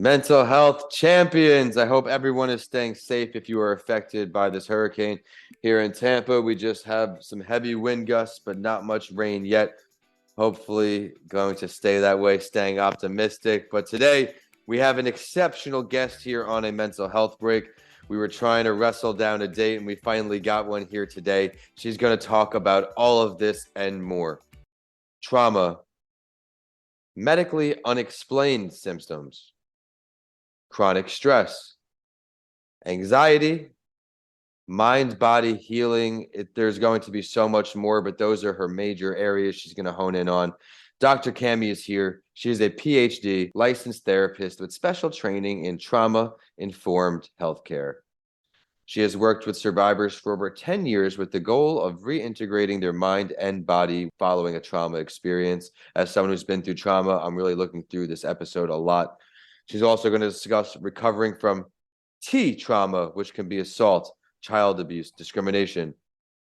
Mental health champions. I hope everyone is staying safe if you are affected by this hurricane. Here in Tampa, we just have some heavy wind gusts, but not much rain yet. Hopefully, going to stay that way, staying optimistic. But today, we have an exceptional guest here on a mental health break. We were trying to wrestle down a date, and we finally got one here today. She's going to talk about all of this and more. Trauma, medically unexplained symptoms, chronic stress, anxiety, mind body healing. There's going to be so much more, but those are her major areas she's going to hone in on. Dr. Cammy is here. She is a PhD licensed therapist with special training in trauma informed healthcare. She has worked with survivors for over 10 years with the goal of reintegrating their mind and body following a trauma experience. As someone who's been through trauma, I'm really looking through this episode a lot. She's also going to discuss recovering from T trauma, which can be assault, child abuse, discrimination,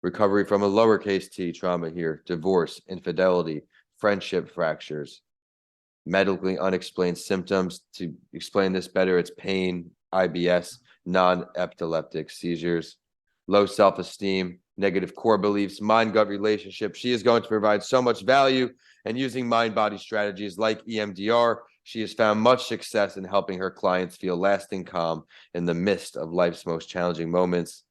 recovery from a lowercase t trauma here, divorce, infidelity, friendship fractures, medically unexplained symptoms. To explain this better, it's pain, IBS, non-epileptic seizures, low self-esteem, negative core beliefs, mind-gut relationship. She is going to provide so much value, and using mind-body strategies like EMDR, she has found much success in helping her clients feel lasting calm in the midst of life's most challenging moments.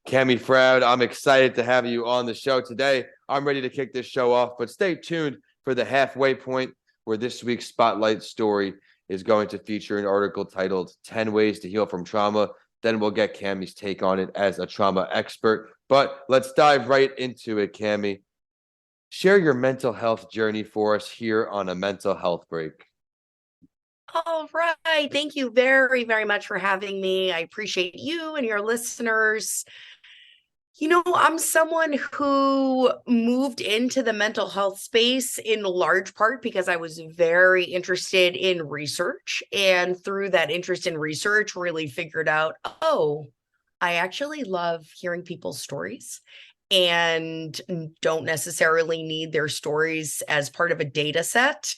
Cammy Froude, I'm excited to have you on the show today. I'm ready to kick this show off, but stay tuned for the halfway point, where this week's spotlight story is going to feature an article titled 10 Ways to Heal from Trauma. Then we'll get Cammy's take on it as a trauma expert. But let's dive right into it, Cammy. Share your mental health journey for us here on a mental health break. All right. Thank you very, very much for having me. I appreciate you and your listeners. I'm someone who moved into the mental health space in large part because I was very interested in research. And through that interest in research, really figured out, oh, I actually love hearing people's stories and don't necessarily need their stories as part of a data set.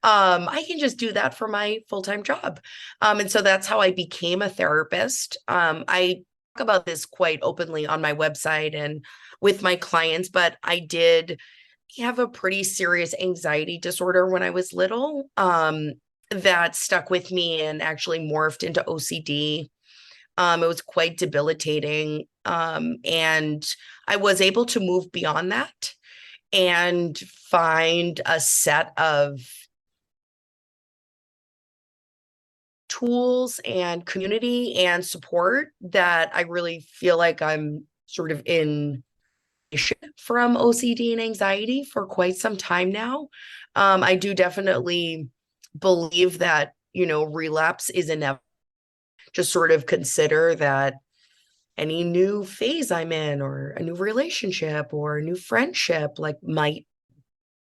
I can just do that for my full-time job. And so that's how I became a therapist. I talk about this quite openly on my website and with my clients, but I did have a pretty serious anxiety disorder when I was little, that stuck with me and actually morphed into OCD. It was quite debilitating. And I was able to move beyond that and find a set of tools and community and support that I really feel like I'm sort of in from OCD and anxiety for quite some time now. I do definitely believe that, relapse is inevitable. Just sort of consider that any new phase I'm in, or a new relationship or a new friendship, might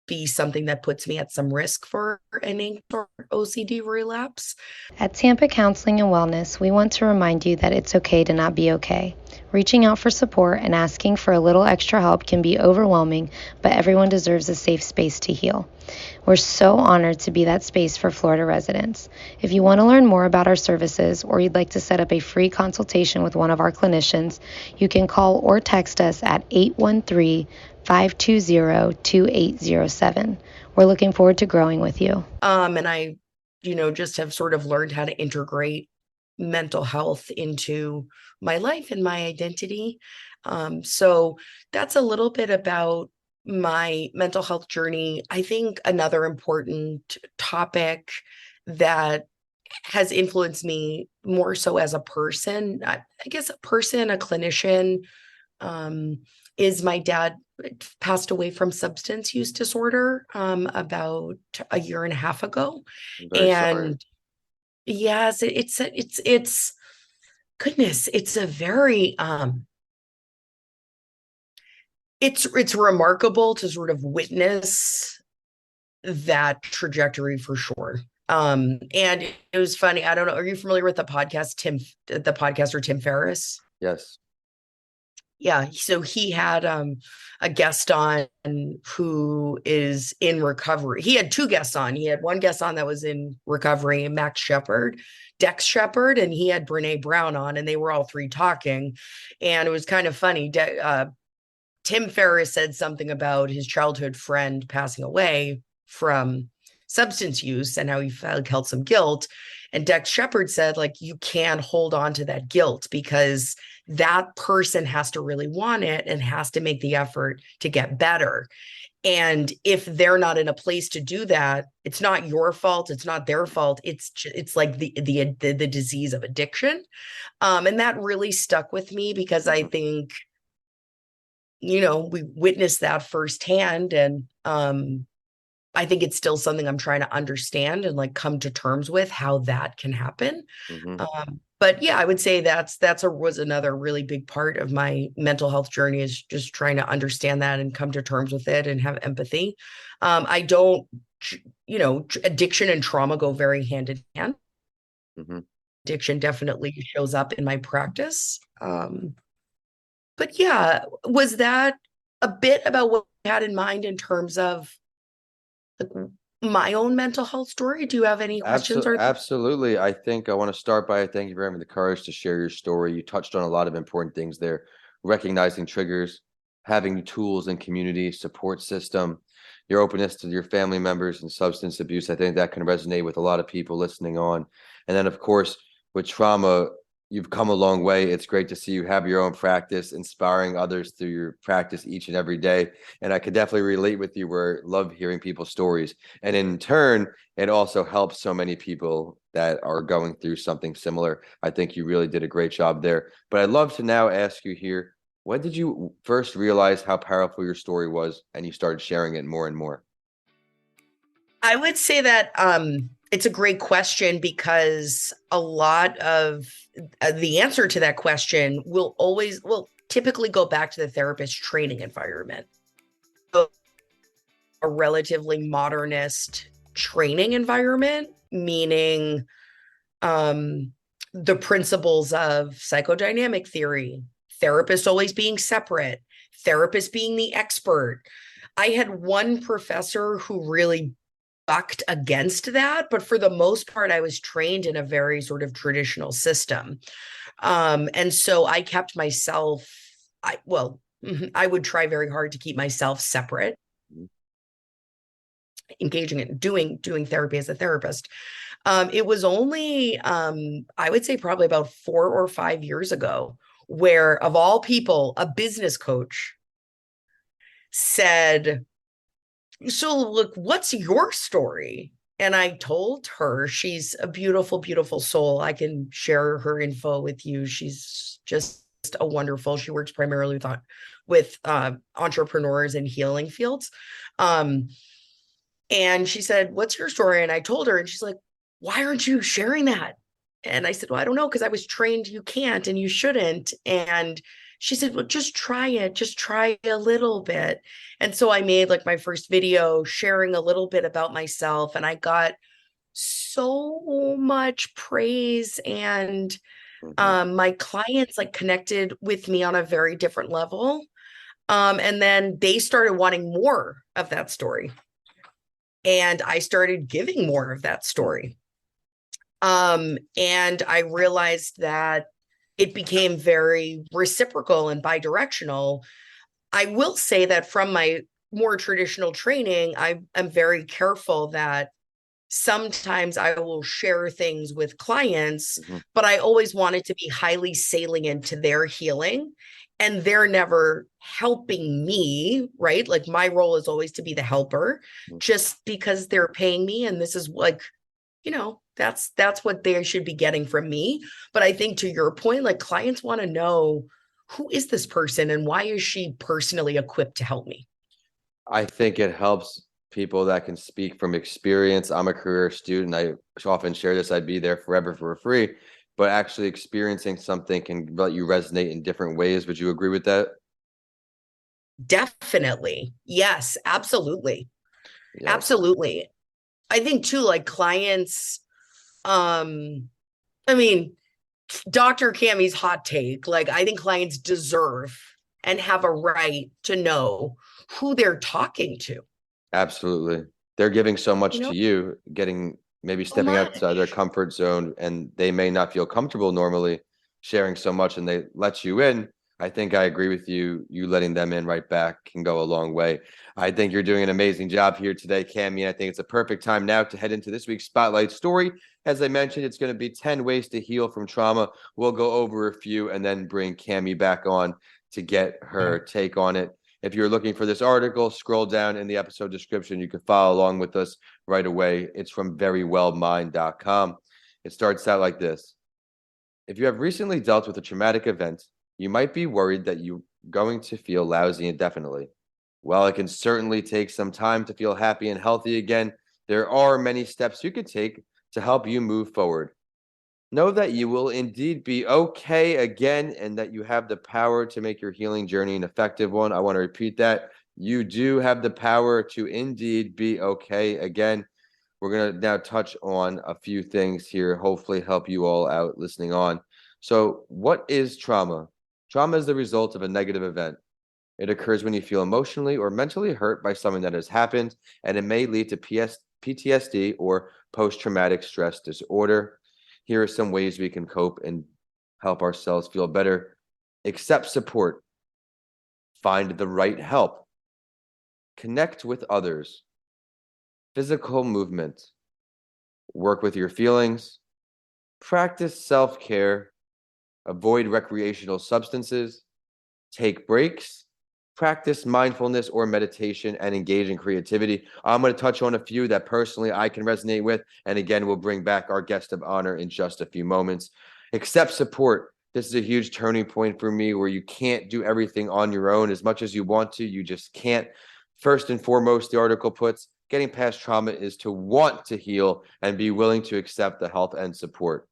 be something that puts me at some risk for an OCD relapse. At Tampa Counseling and Wellness, we want to remind you that it's okay to not be okay. Reaching out for support and asking for a little extra help can be overwhelming, but everyone deserves a safe space to heal. We're so honored to be that space for Florida residents. If you want to learn more about our services, or you'd like to set up a free consultation with one of our clinicians, you can call or text us at 813-520-2807. We're looking forward to growing with you. And I, just have sort of learned how to integrate mental health into my life and my identity. So that's a little bit about my mental health journey. I think another important topic that has influenced me more so as a person, I guess a person, a clinician, is my dad passed away from substance use disorder about a year and a half ago. Very And sorry. yes, it's goodness, it's a very it's remarkable to sort of witness that trajectory for sure. And it was funny. I don't know. Are you familiar with the podcaster Tim Ferriss? Yes. Yeah. So he had a guest on who is in recovery. He had two guests on. He had one guest on that was in recovery, Max Shepard, Dex Shepard, and he had Brene Brown on, and they were all three talking. And it was kind of funny. Tim Ferriss said something about his childhood friend passing away from substance use and how he felt some guilt. And Dex Shepard said, like, you can't hold on to that guilt because that person has to really want it and has to make the effort to get better. And if they're not in a place to do that, it's not your fault. It's not their fault. It's like the disease of addiction. And that really stuck with me because I think, you know, we witnessed that firsthand. And I think it's still something I'm trying to understand and like come to terms with how that can happen. But yeah, I would say was another really big part of my mental health journey, is just trying to understand that and come to terms with it and have empathy. I don't, you know, addiction and trauma go very hand in hand. Addiction definitely shows up in my practice. But yeah, was that a bit about what I had in mind in terms of like my own mental health story? Do you have any questions? Absolutely. I think I want to start by thank you for having the courage to share your story. You touched on a lot of important things there, recognizing triggers, having tools and community support system, your openness to your family members and substance abuse. I think that can resonate with a lot of people listening on. And then, of course, with trauma, you've come a long way. It's great to see you have your own practice, inspiring others through your practice each and every day. And I could definitely relate with you, where I love hearing people's stories. And in turn, it also helps so many people that are going through something similar. I think you really did a great job there. But I'd love to now ask you here, when did you first realize how powerful your story was and you started sharing it more and more? I would say that it's a great question, because a lot of the answer to that question will typically go back to the therapist training environment. So a relatively modernist training environment, meaning the principles of psychodynamic theory, therapists always being separate, therapists being the expert. I had one professor who really bucked against that, but for the most part, I was trained in a very sort of traditional system. And so I kept myself, I would try very hard to keep myself separate, engaging in doing therapy as a therapist. It was only, I would say probably about 4 or 5 years ago, where of all people, a business coach said, so look, what's your story? And I told her, she's a beautiful, beautiful soul. I can share her info with you. She's just a wonderful, she works primarily with entrepreneurs in healing fields. And she said, what's your story? And I told her, and she's like, why aren't you sharing that? And I said, well, I don't know, because I was trained you can't and you shouldn't. And she said, well, just try it. Just try a little bit. And so I made like my first video sharing a little bit about myself. And I got so much praise. And my clients like connected with me on a very different level. And then they started wanting more of that story. And I started giving more of that story. And I realized that it became very reciprocal and bidirectional. I will say that from my more traditional training, I'm very careful that sometimes I will share things with clients, but I always want it to be highly salient to their healing. And they're never helping me, right? Like my role is always to be the helper, just because they're paying me. And this is like, you know, that's what they should be getting from me. But I think to your point, like clients want to know, who is this person and why is she personally equipped to help me? I think it helps people that can speak from experience. I'm a career student. I often share this. I'd be there forever for free, but actually experiencing something can let you resonate in different ways. Would you agree with that? Definitely. Yes, absolutely. Yes. Absolutely. I think too, like clients, I mean, Dr. Cammy's hot take, like I think clients deserve and have a right to know who they're talking to. Absolutely. They're giving so much You know, to you, maybe so stepping outside their much. comfort zone, and they may not feel comfortable normally sharing so much, and they let you in. I think I agree with you. You letting them in right back can go a long way. I think you're doing an amazing job here today, Cammy. And I think it's a perfect time now to head into this week's Spotlight story. As I mentioned, it's going to be 10 ways to heal from trauma. We'll go over a few and then bring Cammy back on to get her take on it. If you're looking for this article, scroll down in the episode description. You can follow along with us right away. It's from verywellmind.com. It starts out like this. If you have recently dealt with a traumatic event, you might be worried that you're going to feel lousy indefinitely. While it can certainly take some time to feel happy and healthy again, there are many steps you can take to help you move forward. Know that you will indeed be okay again, and that you have the power to make your healing journey an effective one. I want to repeat that. You do have the power to indeed be okay again. We're going to now touch on a few things here, hopefully help you all out listening on. So, what is trauma? Trauma is the result of a negative event. It occurs when you feel emotionally or mentally hurt by something that has happened, and it may lead to PTSD or post-traumatic stress disorder. Here are some ways we can cope and help ourselves feel better. Accept support. Find the right help. Connect with others. Physical movement. Work with your feelings. Practice self-care. Avoid recreational substances. Take breaks. Practice mindfulness or meditation, and engage in creativity. I'm going to touch on a few that personally I can resonate with. And again, we'll bring back our guest of honor in just a few moments. Accept support. This is a huge turning point for me, where you can't do everything on your own as much as you want to. You just can't. First and foremost, the article puts, getting past trauma is to want to heal and be willing to accept the help and support.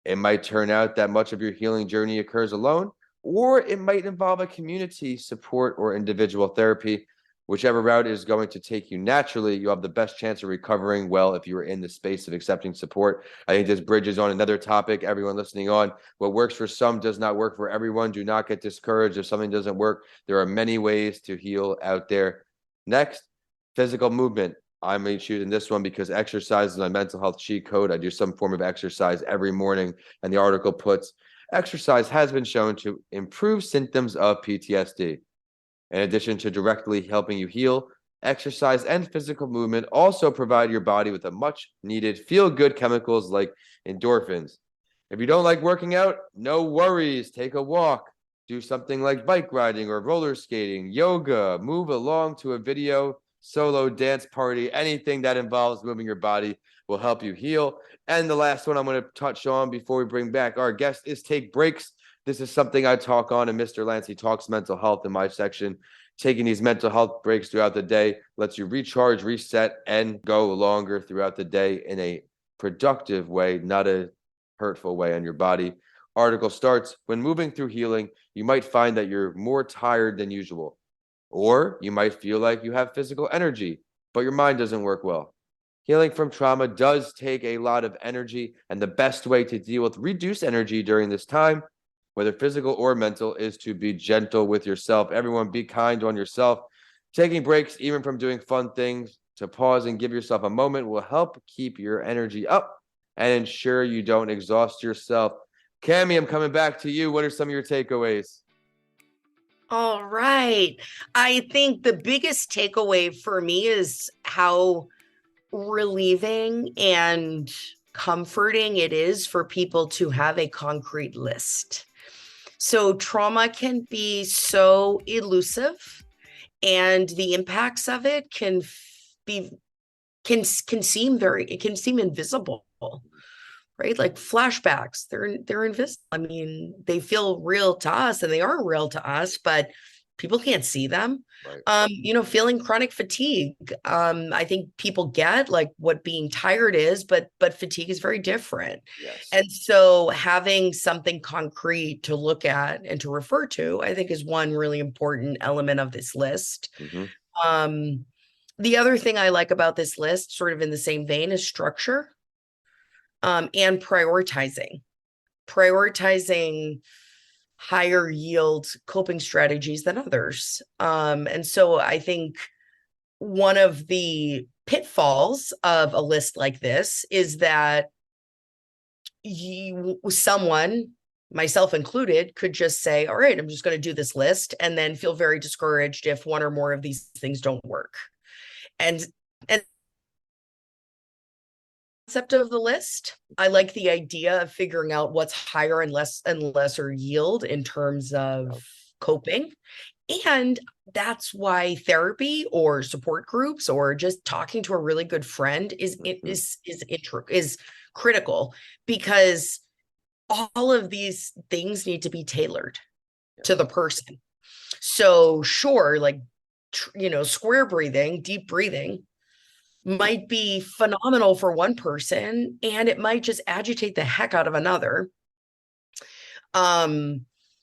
It might turn out that much of your healing journey occurs alone, or it might involve a community support or individual therapy. Whichever route is going to take you naturally, you have the best chance of recovering well if you are in the space of accepting support. I think this bridges on another topic, everyone listening on. What works for some does not work for everyone. Do not get discouraged if something doesn't work. There are many ways to heal out there. Next, physical movement. I'm choosing this one because exercise is my mental health cheat code. I do some form of exercise every morning, and the article puts, exercise has been shown to improve symptoms of PTSD. In addition to directly helping you heal, exercise and physical movement also provide your body with a much needed feel-good chemicals like endorphins. If you don't like working out, no worries. Take a walk. Do something like bike riding or roller skating, yoga, move along to a video, solo dance party. Anything that involves moving your body will help you heal. And the last one I'm going to touch on before we bring back our guest is take breaks. This is something I talk on, and Mr. Lancey talks mental health in my section. Taking these mental health breaks throughout the day lets you recharge, reset, and go longer throughout the day in a productive way, not a hurtful way on your body. Article starts, when moving through healing, you might find that you're more tired than usual, or you might feel like you have physical energy, but your mind doesn't work well. Healing from trauma does take a lot of energy, and the best way to deal with reduced energy during this time, whether physical or mental, is to be gentle with yourself. Everyone, be kind on yourself. Taking breaks, even from doing fun things, to pause and give yourself a moment will help keep your energy up and ensure you don't exhaust yourself. Cammy, I'm coming back to you. What are some of your takeaways? All right. I think the biggest takeaway for me is how relieving and comforting it is for people to have a concrete list. So trauma can be so elusive, and the impacts of it can seem invisible, right? Like flashbacks, they're invisible. I mean, they feel real to us and they are real to us, but people can't see them. Right. Feeling chronic fatigue. I think people get like what being tired is, but fatigue is very different. Yes. And so having something concrete to look at and to refer to, I think, is one really important element of this list. Mm-hmm. The other thing I like about this list, sort of in the same vein, is structure, and prioritizing higher yield coping strategies than others. And so I think one of the pitfalls of a list like this is that someone, myself included, could just say, all right, I'm just going to do this list, and then feel very discouraged if one or more of these things don't work. And concept of the list, I like the idea of figuring out what's higher and lesser yield in terms of coping. And that's why therapy or support groups or just talking to a really good friend is critical, because all of these things need to be tailored to the person. So sure, like, square breathing, deep breathing might be phenomenal for one person, and it might just agitate the heck out of another.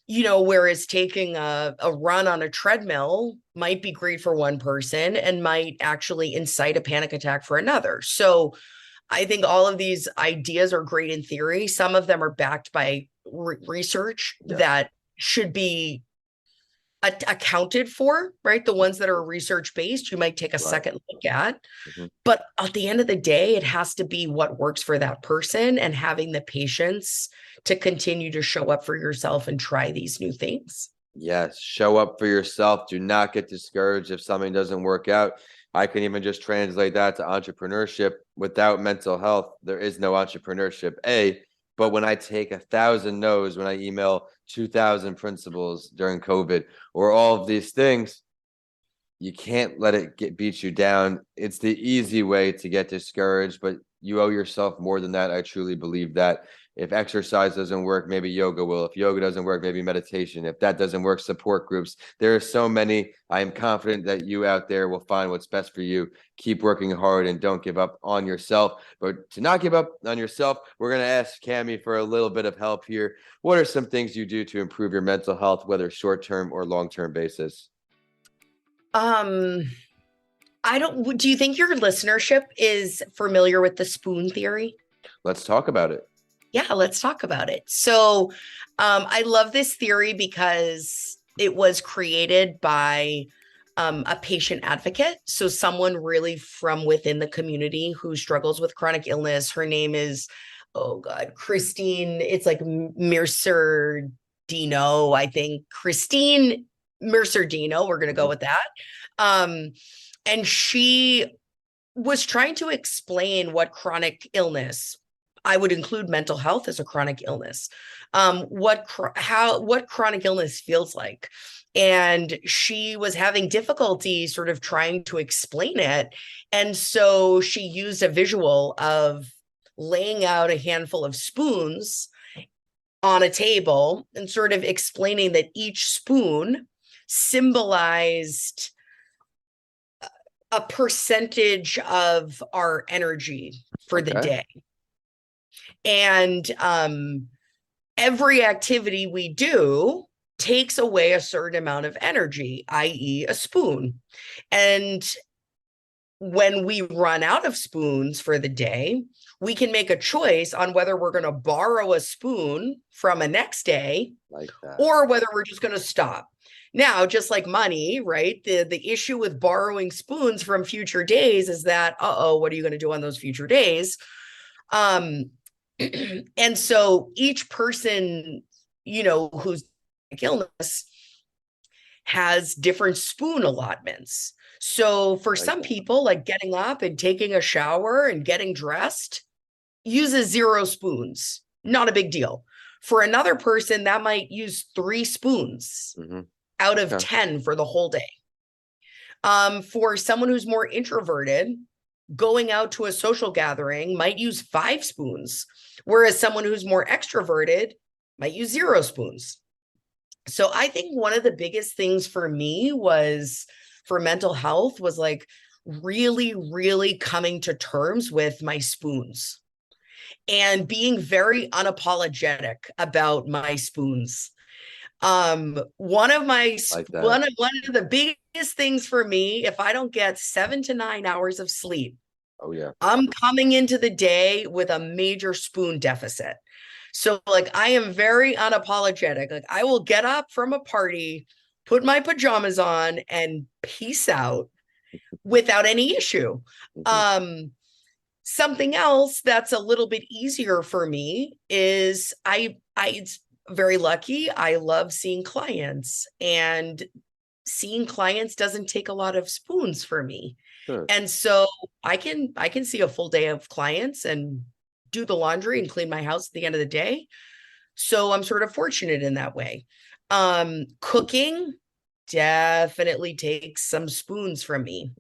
Whereas taking a run on a treadmill might be great for one person and might actually incite a panic attack for another. So I think all of these ideas are great in theory. Some of them are backed by research that should be accounted for, right? The ones that are research based, you might take a second look at. But at the end of the day, it has to be what works for that person, and having the patience to continue to show up for yourself and try these new things. Yes, show up for yourself. Do not get discouraged if something doesn't work out. I can even just translate that to entrepreneurship. Without mental health, there is no entrepreneurship. But when I take 1,000 no's, when I email 2,000 principals during COVID, or all of these things, you can't let it beat you down. It's the easy way to get discouraged, but you owe yourself more than that. I truly believe that. If exercise doesn't work, maybe yoga will. If yoga doesn't work, maybe meditation. If that doesn't work, support groups. There are so many. I am confident that you out there will find what's best for you. Keep working hard and don't give up on yourself. But to not give up on yourself, we're going to ask Cammy for a little bit of help here. What are some things you do to improve your mental health, whether short-term or long-term basis? Do you think your listenership is familiar with the spoon theory? Let's talk about it. Yeah, let's talk about it. So I love this theory because it was created by a patient advocate. So someone really from within the community who struggles with chronic illness. Her name is, Christine. It's like Mercer Dino, I think. Christine Mercer Dino. We're going to go with that. And she was trying to explain what chronic illness, I would include mental health as a chronic illness, what chronic illness feels like. And she was having difficulty sort of trying to explain it. And so she used a visual of laying out a handful of spoons on a table and sort of explaining that each spoon symbolized a percentage of our energy for the day. And every activity we do takes away a certain amount of energy, i.e. a spoon. And when we run out of spoons for the day, we can make a choice on whether we're going to borrow a spoon from a next day, like that, or whether we're just going to stop. Now, just like money, right? The issue with borrowing spoons from future days is that, what are you going to do on those future days? And so each person, who's like illness has different spoon allotments. So for some people, like getting up and taking a shower and getting dressed uses 0 spoons. Not a big deal. For another person, that might use 3 spoons out of 10 for the whole day. For someone who's more introverted, going out to a social gathering might use 5 spoons, whereas someone who's more extroverted might use 0 spoons. So I think one of the biggest things for me was, for mental health, was like really, really coming to terms with my spoons and being very unapologetic about my spoons. One of the biggest things for me, if I don't get 7 to 9 hours of sleep, I'm coming into the day with a major spoon deficit. So like I am very unapologetic. Like I will get up from a party, put my pajamas on and peace out without any issue. Mhm. Something else that's a little bit easier for me is it's very lucky. I love seeing clients, and seeing clients doesn't take a lot of spoons for me. Good. And so I can see a full day of clients and do the laundry and clean my house at the end of the day. So I'm sort of fortunate in that way. Cooking definitely takes some spoons from me.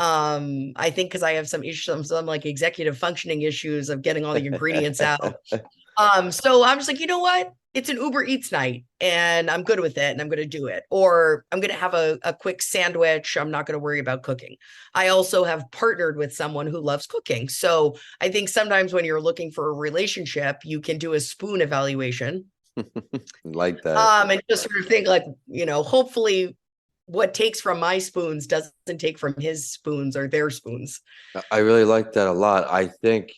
I think because I have some issues, some like executive functioning issues of getting all the ingredients out. So I'm just like, you know what? It's an Uber Eats night and I'm good with it and I'm going to do it. Or I'm going to have a quick sandwich. I'm not going to worry about cooking. I also have partnered with someone who loves cooking. So I think sometimes when you're looking for a relationship, you can do a spoon evaluation. Like that. And just sort of think like, hopefully what takes from my spoons doesn't take from his spoons or their spoons. I really like that a lot. I think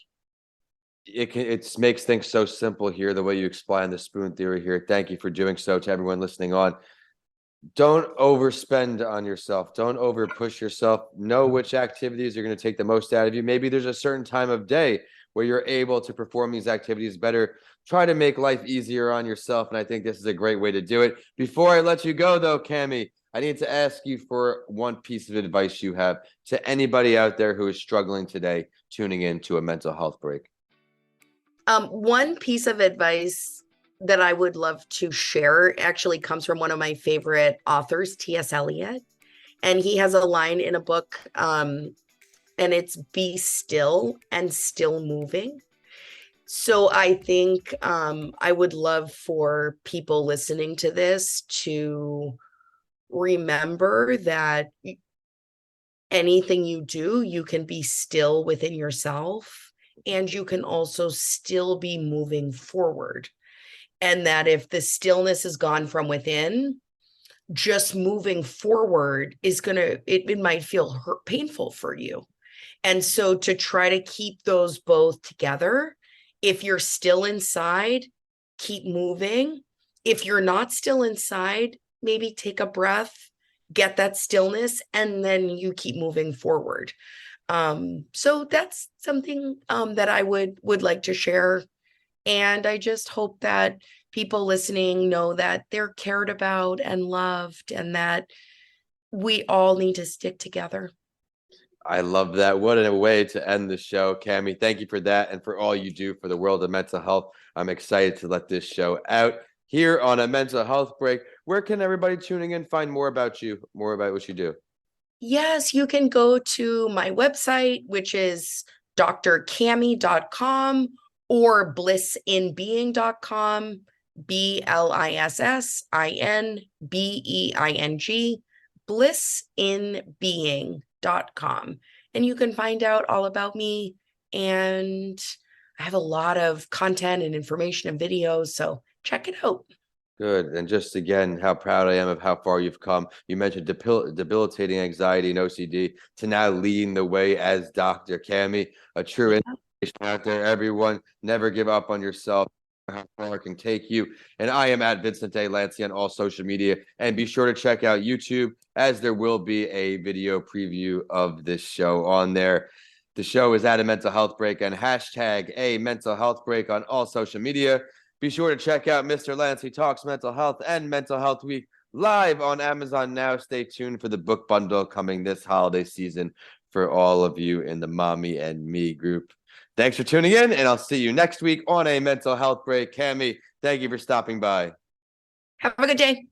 it makes things so simple here, the way you explain the spoon theory here. Thank you for doing so. To everyone listening on, don't overspend on yourself. Don't over push yourself. Know which activities are going to take the most out of you. Maybe there's a certain time of day where you're able to perform these activities better. Try to make life easier on yourself. And I think this is a great way to do it. Before I let you go, though, Cammy, I need to ask you for one piece of advice you have to anybody out there who is struggling today, tuning in to a mental health break. One piece of advice that I would love to share actually comes from one of my favorite authors, T.S. Eliot. And he has a line in a book, and it's be still and still moving. So I think I would love for people listening to this to remember that anything you do, you can be still within yourself, and you can also still be moving forward. And that if the stillness is gone from within, just moving forward is it might feel painful for you. And so to try to keep those both together, if you're still inside, keep moving. If you're not still inside, maybe take a breath, get that stillness, and then you keep moving forward. So that's something that I would like to share. And I just hope that people listening know that they're cared about and loved, and that we all need to stick together. I love that. What a way to end the show, Cammy. Thank you for that and for all you do for the world of mental health. I'm excited to let this show out here on a mental health break. Where can everybody tuning in find more about you, more about what you do? Yes, you can go to my website, which is drcammy.com or blissinbeing.com, BLISSINBEING, blissinbeing.com. And you can find out all about me. And I have a lot of content and information and videos, so check it out. Good. And just again, how proud I am of how far you've come. You mentioned debilitating anxiety and OCD to now leading the way as Dr. Cammy, a true inspiration out there. Everyone, never give up on yourself. How far it can take you. And I am at Vincent A. Lancy on all social media. And be sure to check out YouTube, as there will be a video preview of this show on there. The show is at a mental health break and hashtag a mental health break on all social media. Be sure to check out Mr. Lancy Talks Mental Health and Mental Health Week live on Amazon now. Stay tuned for the book bundle coming this holiday season for all of you in the Mommy and Me group. Thanks for tuning in, and I'll see you next week on a mental health break. Cammy, thank you for stopping by. Have a good day.